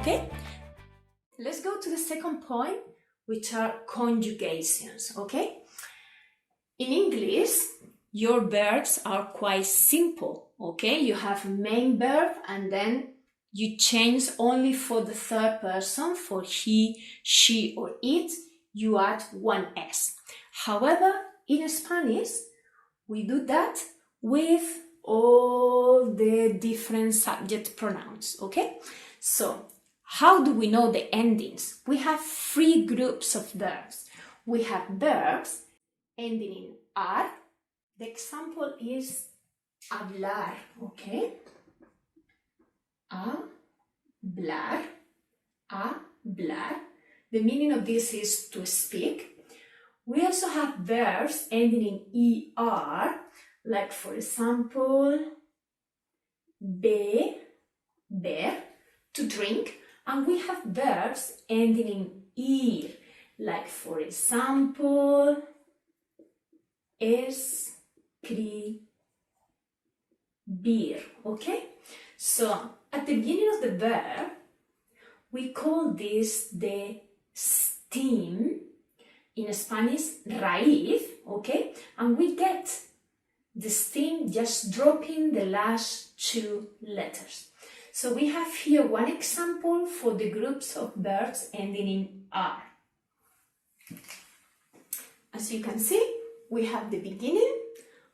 okay? Let's go to the second point, which are conjugations, okay? In English, your verbs are quite simple, okay? You have a main verb and then you change only for the third person, for he, she, or it, you add one S. However, in Spanish, we do that with all the different subject pronouns, okay? So, how do we know the endings? We have three groups of verbs. We have verbs ending in ar. The example is hablar, okay? Hablar, hablar. The meaning of this is to speak. We also have verbs ending in er, like for example, beber, to drink. And we have verbs ending in ir, like for example, escribir, okay? So, at the beginning of the verb, we call this the stem, in Spanish, raíz, okay? And we get the stem just dropping the last two letters. So we have here one example for the groups of verbs ending in R. As you can see, we have the beginning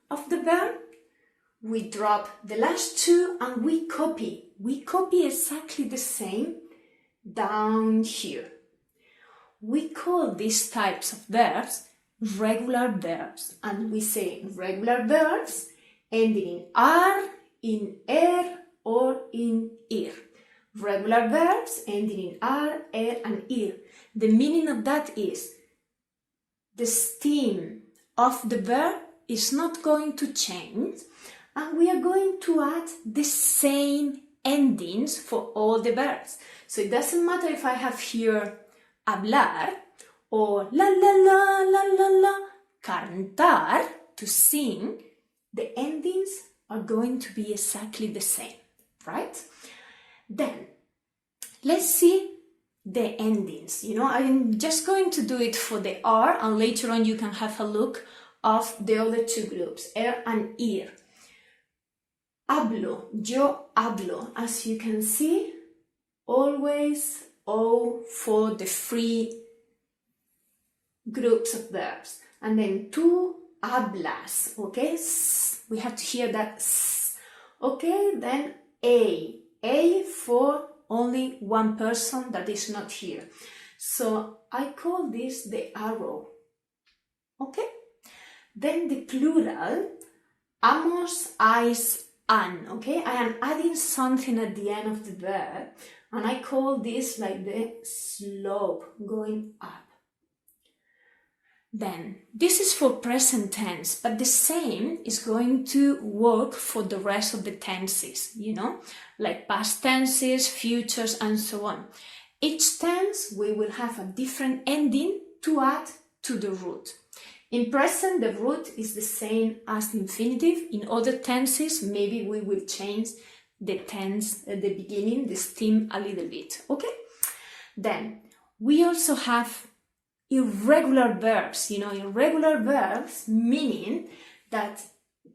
of the verb, we drop the last two and we copy. We copy exactly the same down here. We call these types of verbs regular verbs, and we say regular verbs ending in R, in or in ir. Regular verbs ending in R, and ir. The meaning of that is the stem of the verb is not going to change, and we are going to add the same endings for all the verbs. So it doesn't matter if I have here hablar or la la la la la la, cantar, to sing, the endings are going to be exactly the same, right? Then, let's see the endings. You know, I'm just going to do it for the R, and later on you can have a look of the other two groups, and ir. Hablo, yo hablo. As you can see, always O for the three groups of verbs. And then tú hablas, okay? We have to hear that S. Okay, then A for only one person that is not here. So I call this the arrow, okay? Then the plural, amos, ais, an, okay? I am adding something at the end of the verb, and I call this like the slope going up. Then, this is for present tense, but the same is going to work for the rest of the tenses, you know, like past tenses, futures, and so on. Each tense, we will have a different ending to add to the root. In present, the root is the same as the infinitive. In other tenses, maybe we will change the tense at the beginning, the stem a little bit, okay? Then, we also have irregular verbs, you know, irregular verbs meaning that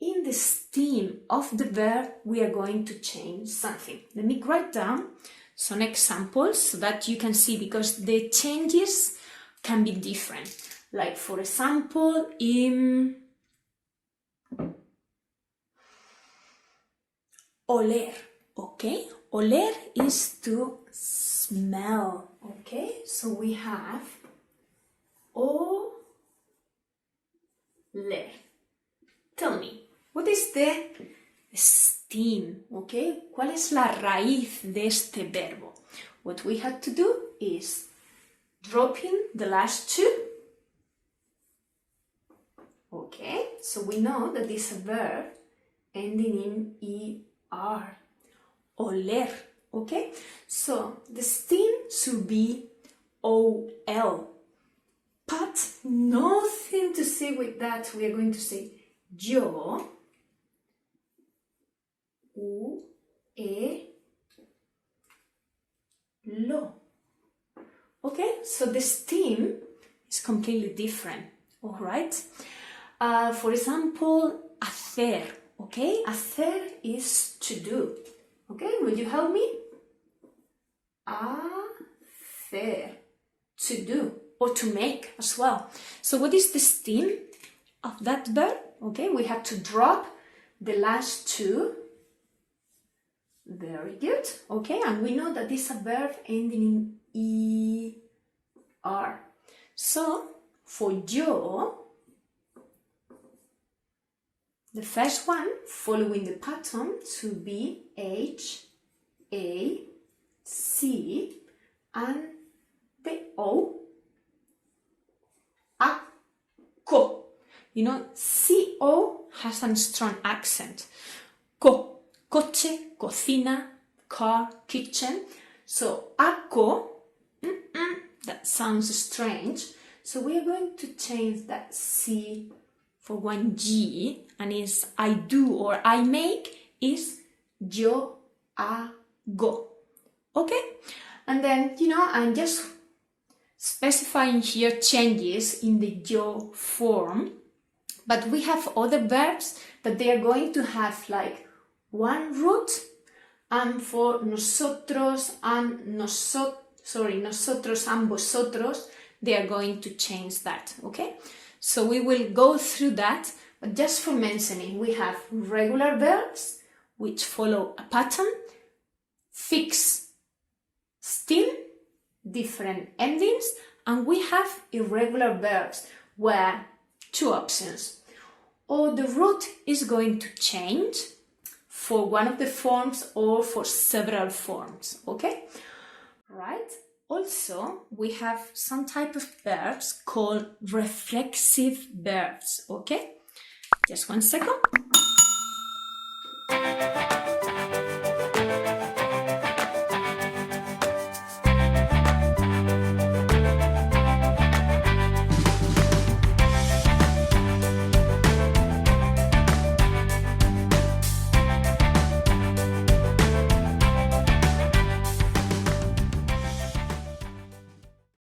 in the stem of the verb we are going to change something. Let me write down some examples so that you can see, because the changes can be different. Like for example, in oler, okay? Oler is to smell, okay? So we have oler. Tell me, what is the stem, okay? ¿Cuál es la raíz de este verbo? What we have to do is dropping the last two. Okay, so we know that this is a verb ending in er. Oler, okay? So the stem should be ol. But nothing to say with that. We are going to say yo, lo. Okay, so the stem is completely different, all right? For example, hacer, okay? Hacer is to do, okay? Will you help me? Hacer, to do, or to make as well. So what is the stem of that verb? Okay, we have to drop the last two. Very good. Okay, and we know that this is a verb ending in ER. So, for yo, the first one, following the pattern, to be H, A, C, and the O, A, co. You know, CO has a strong accent. Co. Coche, cocina, car, kitchen. So, ako, that sounds strange. So we are going to change that C for one G, and is I do or I make is yo hago. Okay? And then, you know, I'm just specifying here changes in the yo form, but we have other verbs that they are going to have like one root, and for nosotros and nosotros and vosotros, they are going to change that, okay? So we will go through that, but just for mentioning, we have regular verbs, which follow a pattern, fixed stem, different endings, and we have irregular verbs, where two options. Or the root is going to change for one of the forms or for several forms, okay? Right? Also, we have some type of verbs called reflexive verbs, okay? Just one second.